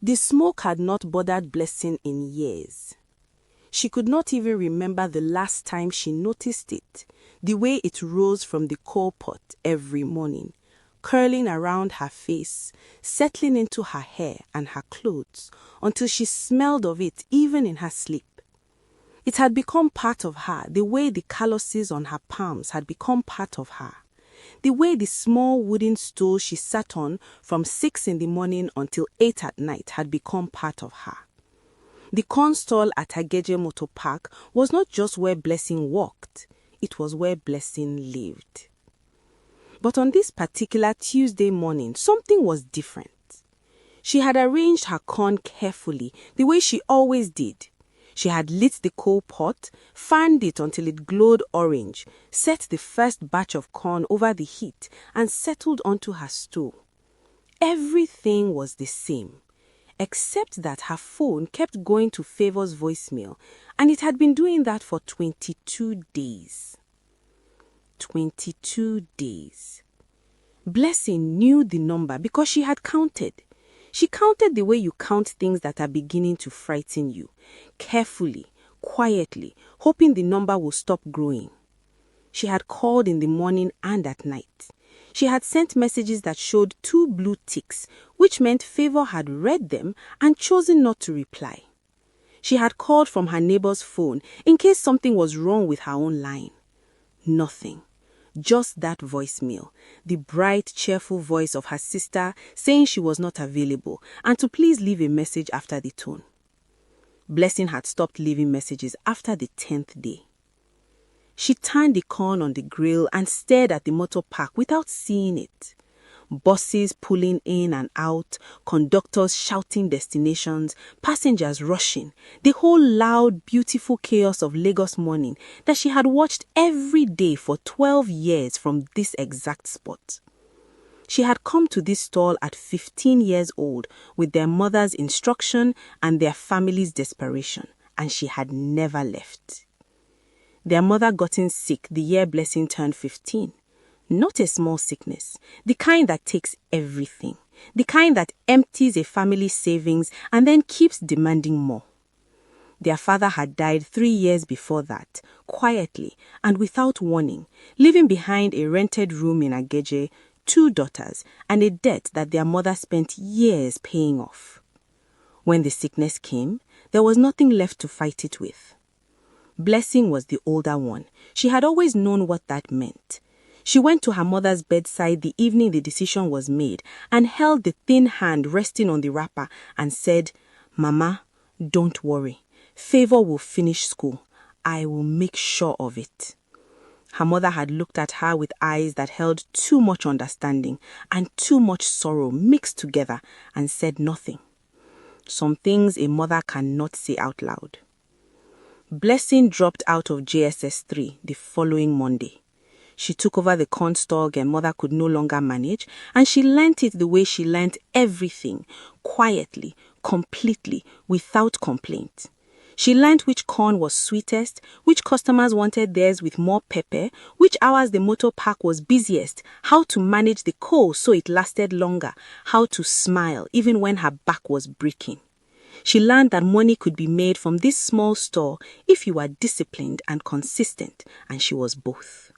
The smoke had not bothered Blessing in years. She could not even remember the last time she noticed it, the way it rose from the coal pot every morning, curling around her face, settling into her hair and her clothes, until she smelled of it even in her sleep. It had become part of her, the way the calluses on her palms had become part of her, the way the small wooden stool she sat on from 6 in the morning until 8 at night had become part of her. The corn stall at Ageje Motor Park was not just where Blessing walked, it was where Blessing lived. But on this particular Tuesday morning, something was different. She had arranged her corn carefully, the way she always did. She had lit the coal pot, fanned it until it glowed orange, set the first batch of corn over the heat, and settled onto her stool. Everything was the same, except that her phone kept going to Favor's voicemail, and it had been doing that for 22 days. 22 days. Blessing knew the number because she had counted. She counted the way you count things that are beginning to frighten you, carefully, quietly, hoping the number will stop growing. She had called in the morning and at night. She had sent messages that showed 2 blue ticks, which meant Favor had read them and chosen not to reply. She had called from her neighbor's phone in case something was wrong with her own line. Nothing. Just that voicemail, the bright, cheerful voice of her sister saying she was not available and to please leave a message after the tone. Blessing had stopped leaving messages after the 10th day. She turned the corn on the grill and stared at the motor park without seeing it. Buses pulling in and out, conductors shouting destinations, passengers rushing, the whole loud, beautiful chaos of Lagos morning that she had watched every day for 12 years from this exact spot. She had come to this stall at 15 years old with their mother's instruction and their family's desperation, and she had never left. Their mother gotten sick the year Blessing turned 15. Not a small sickness, the kind that takes everything, the kind that empties a family's savings and then keeps demanding more. Their father had died 3 years before that, quietly and without warning, leaving behind a rented room in Ageje, 2 daughters, and a debt that their mother spent years paying off. When the sickness came, there was nothing left to fight it with. Blessing was the older one. She had always known what that meant. She went to her mother's bedside the evening the decision was made and held the thin hand resting on the wrapper and said, "Mama, don't worry. Favor will finish school. I will make sure of it." Her mother had looked at her with eyes that held too much understanding and too much sorrow mixed together and said nothing. Some things a mother cannot say out loud. Blessing dropped out of JSS 3 the following Monday. She took over the corn stall her mother could no longer manage, and she learnt it the way she learnt everything, quietly, completely, without complaint. She learnt which corn was sweetest, which customers wanted theirs with more pepper, which hours the motor park was busiest, how to manage the coal so it lasted longer, how to smile even when her back was breaking. She learned that money could be made from this small store if you were disciplined and consistent, and she was both.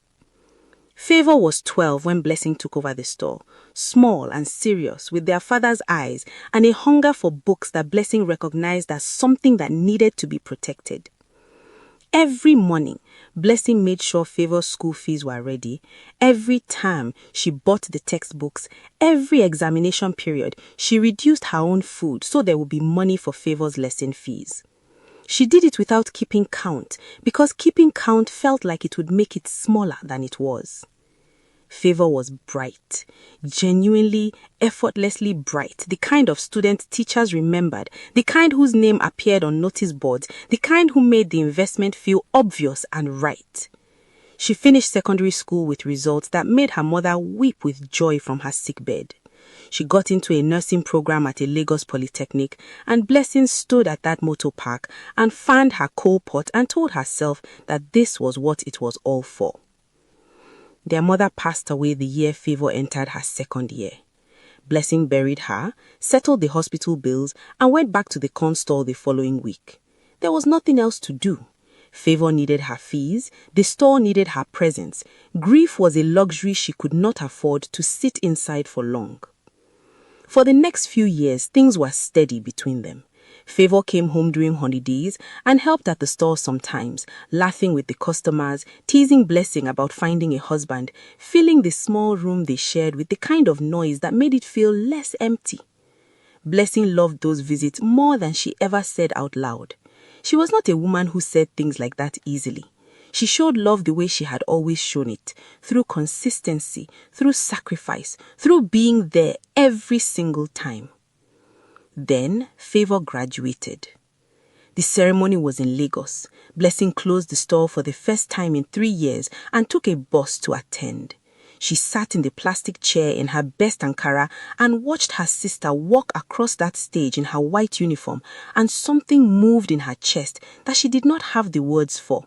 Favor was 12 when Blessing took over the store, small and serious with their father's eyes and a hunger for books that Blessing recognized as something that needed to be protected. Every morning, Blessing made sure Favor's school fees were ready. Every term, she bought the textbooks. Every examination period, she reduced her own food so there would be money for Favor's lesson fees. She did it without keeping count, because keeping count felt like it would make it smaller than it was. Favor was bright, genuinely, effortlessly bright, the kind of student teachers remembered, the kind whose name appeared on notice boards, the kind who made the investment feel obvious and right. She finished secondary school with results that made her mother weep with joy from her sickbed. She got into a nursing program at a Lagos Polytechnic, and Blessing stood at that motor park and fanned her coal pot and told herself that this was what it was all for. Their mother passed away the year Favor entered her second year. Blessing buried her, settled the hospital bills, and went back to the corn stall the following week. There was nothing else to do. Favor needed her fees, the store needed her presence. Grief was a luxury she could not afford to sit inside for long. For the next few years, things were steady between them. Favor came home during holidays and helped at the store sometimes, laughing with the customers, teasing Blessing about finding a husband, filling the small room they shared with the kind of noise that made it feel less empty. Blessing loved those visits more than she ever said out loud. She was not a woman who said things like that easily. She showed love the way she had always shown it, through consistency, through sacrifice, through being there every single time. Then Favor graduated. The ceremony was in Lagos. Blessing closed the store for the first time in 3 years and took a bus to attend. She sat in the plastic chair in her best Ankara and watched her sister walk across that stage in her white uniform, and something moved in her chest that she did not have the words for.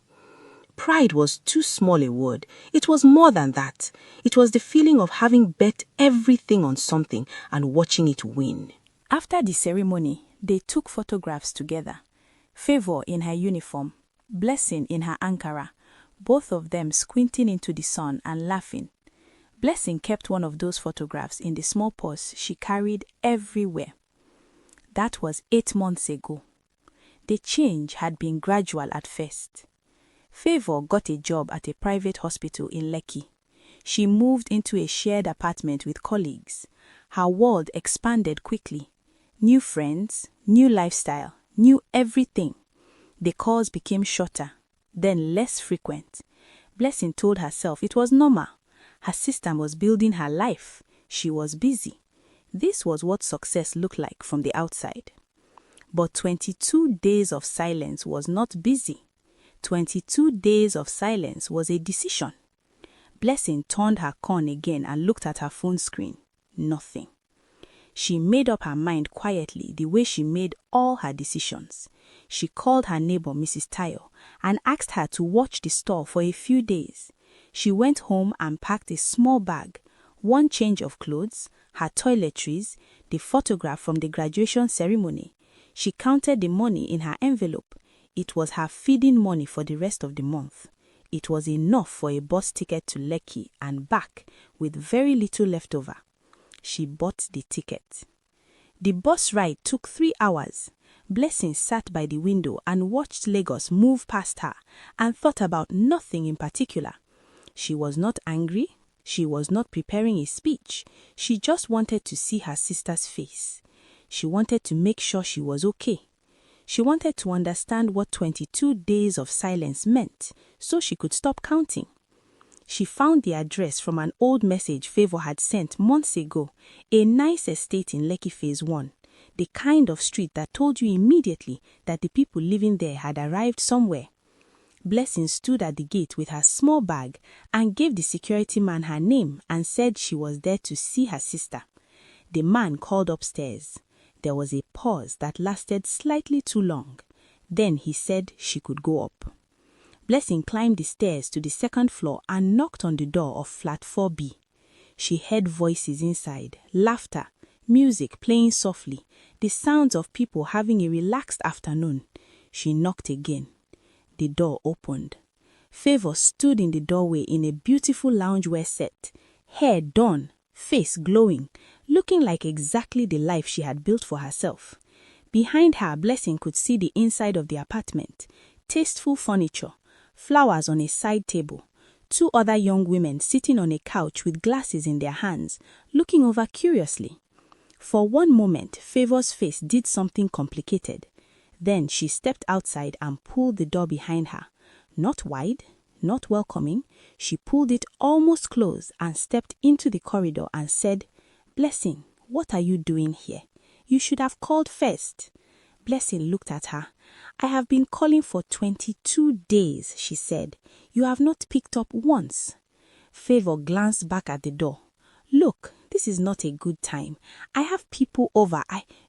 Pride was too small a word. It was more than that. It was the feeling of having bet everything on something and watching it win. After the ceremony, they took photographs together. Favor in her uniform, Blessing in her Ankara, both of them squinting into the sun and laughing. Blessing kept one of those photographs in the small purse she carried everywhere. That was 8 months ago. The change had been gradual at first. Favor got a job at a private hospital in Lekki. She moved into a shared apartment with colleagues. Her world expanded quickly. New friends, new lifestyle, new everything. The calls became shorter, then less frequent. Blessing told herself it was normal. Her sister was building her life. She was busy. This was what success looked like from the outside. But 22 days of silence was not busy. 22 days of silence was a decision. Blessing turned her corn again and looked at her phone screen. Nothing. She made up her mind quietly the way she made all her decisions. She called her neighbor, Mrs. Tayo, and asked her to watch the store for a few days. She went home and packed a small bag, one change of clothes, her toiletries, the photograph from the graduation ceremony. She counted the money in her envelope. It was her feeding money for the rest of the month. It was enough for a bus ticket to Lekki and back with very little left over. She bought the ticket. The bus ride took 3 hours. Blessing sat by the window and watched Lagos move past her and thought about nothing in particular. She was not angry. She was not preparing a speech. She just wanted to see her sister's face. She wanted to make sure she was okay. She wanted to understand what 22 days of silence meant so she could stop counting. She found the address from an old message Favor had sent months ago, a nice estate in Lekki Phase 1, the kind of street that told you immediately that the people living there had arrived somewhere. Blessing stood at the gate with her small bag and gave the security man her name and said she was there to see her sister. The man called upstairs. There was a pause that lasted slightly too long. Then he said she could go up. Blessing climbed the stairs to the 2nd floor and knocked on the door of flat 4B. She heard voices inside, laughter, music playing softly, the sounds of people having a relaxed afternoon. She knocked again. The door opened. Favor stood in the doorway in a beautiful loungewear set, hair done, face glowing, looking like exactly the life she had built for herself. Behind her, Blessing could see the inside of the apartment, tasteful furniture, flowers on a side table, 2 other young women sitting on a couch with glasses in their hands, looking over curiously. For one moment, Favor's face did something complicated. Then she stepped outside and pulled the door behind her. Not wide, not welcoming, she pulled it almost close and stepped into the corridor and said, "Blessing, what are you doing here? You should have called first." Blessing looked at her. "I have been calling for 22 days, she said. "You have not picked up once." Favor glanced back at the door. "Look, this is not a good time. I have people over.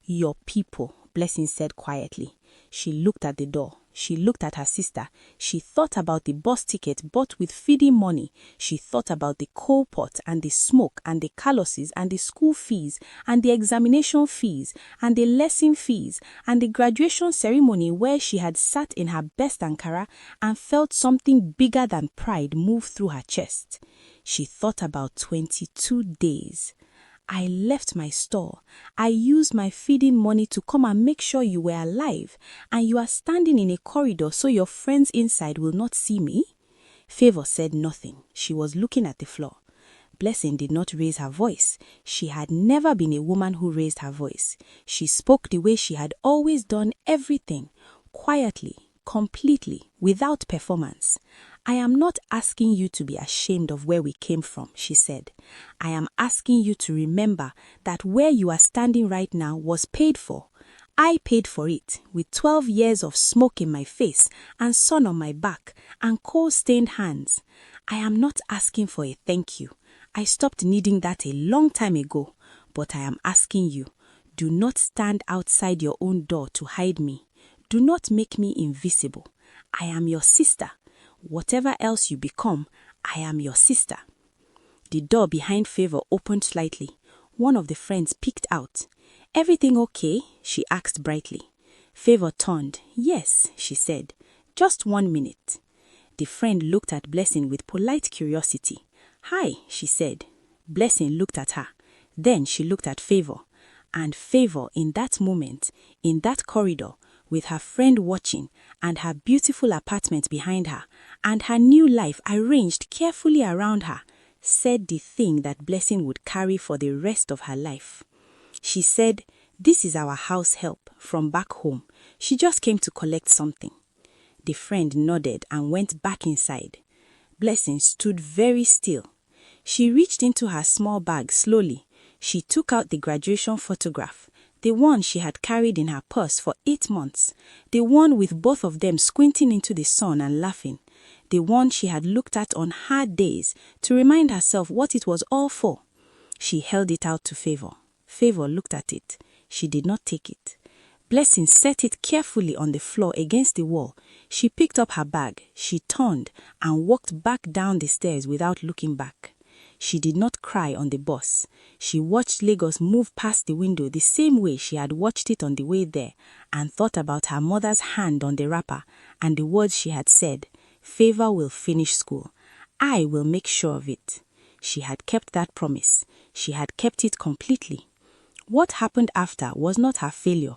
Your people," Blessing said quietly. She looked at the door. She looked at her sister. She thought about the bus ticket bought with feeding money. She thought about the coal pot and the smoke and the calluses and the school fees and the examination fees and the lesson fees and the graduation ceremony where she had sat in her best Ankara and felt something bigger than pride move through her chest. She thought about 22 days. I left my store. I used my feeding money to come and make sure you were alive, and you are standing in a corridor so your friends inside will not see me? Favor said nothing. She was looking at the floor. Blessing did not raise her voice. She had never been a woman who raised her voice. She spoke the way she had always done everything, quietly, completely, without performance. I am not asking you to be ashamed of where we came from, she said. I am asking you to remember that where you are standing right now was paid for. I paid for it with 12 years of smoke in my face and sun on my back and coal-stained hands. I am not asking for a thank you. I stopped needing that a long time ago, but I am asking you, do not stand outside your own door to hide me. Do not make me invisible. I am your sister. Whatever else you become, I am your sister. The door behind Favor opened slightly. One of the friends peeked out. Everything okay? She asked brightly. Favor turned. Yes, she said. Just 1 minute. The friend looked at Blessing with polite curiosity. Hi, she said. Blessing looked at her. Then she looked at Favor. And Favor, in that moment, in that corridor, with her friend watching and her beautiful apartment behind her and her new life arranged carefully around her, said the thing that Blessing would carry for the rest of her life. She said, "This is our house help from back home. She just came to collect something." The friend nodded and went back inside. Blessing stood very still. She reached into her small bag slowly. She took out the graduation photograph, the one she had carried in her purse for 8 months, the one with both of them squinting into the sun and laughing, the one she had looked at on hard days to remind herself what it was all for. She held it out to Favor. Favor looked at it. She did not take it. Blessing set it carefully on the floor against the wall. She picked up her bag. She turned and walked back down the stairs without looking back. She did not cry on the bus. She watched Lagos move past the window the same way she had watched it on the way there and thought about her mother's hand on the wrapper and the words she had said, "Favor will finish school. I will make sure of it." She had kept that promise. She had kept it completely. What happened after was not her failure.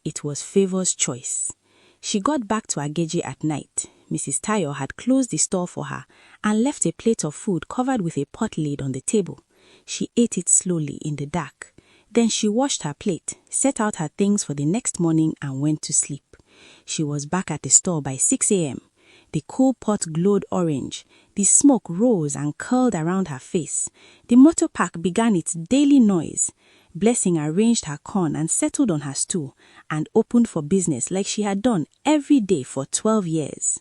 It was Favor's choice. She got back to Ageji at night. Mrs. Tayo had closed the store for her and left a plate of food covered with a pot lid on the table. She ate it slowly in the dark. Then she washed her plate, set out her things for the next morning and went to sleep. She was back at the store by 6 a.m. The coal pot glowed orange. The smoke rose and curled around her face. The motor park began its daily noise. Blessing arranged her corn and settled on her stool and opened for business like she had done every day for 12 years.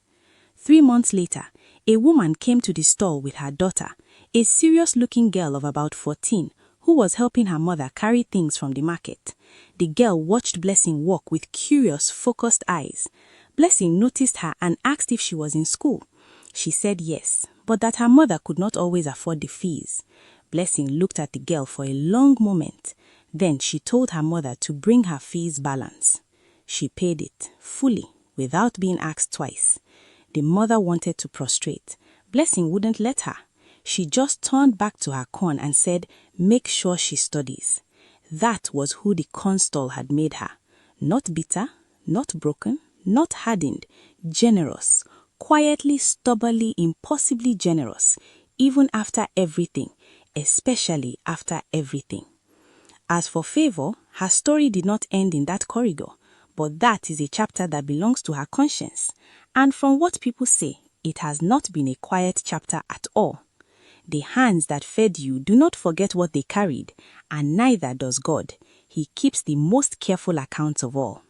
3 months later, a woman came to the store with her daughter, a serious-looking girl of about 14, who was helping her mother carry things from the market. The girl watched Blessing walk with curious, focused eyes. Blessing noticed her and asked if she was in school. She said yes, but that her mother could not always afford the fees. Blessing looked at the girl for a long moment. Then she told her mother to bring her fees balance. She paid it, fully, without being asked twice. The mother wanted to prostrate. Blessing wouldn't let her. She just turned back to her corn and said, "Make sure she studies." That was who the corn stall had made her. Not bitter, not broken, not hardened, generous, quietly, stubbornly, impossibly generous, even after everything, especially after everything. As for Favor, her story did not end in that corridor, but that is a chapter that belongs to her conscience. And from what people say, it has not been a quiet chapter at all. The hands that fed you do not forget what they carried, and neither does God. He keeps the most careful account of all.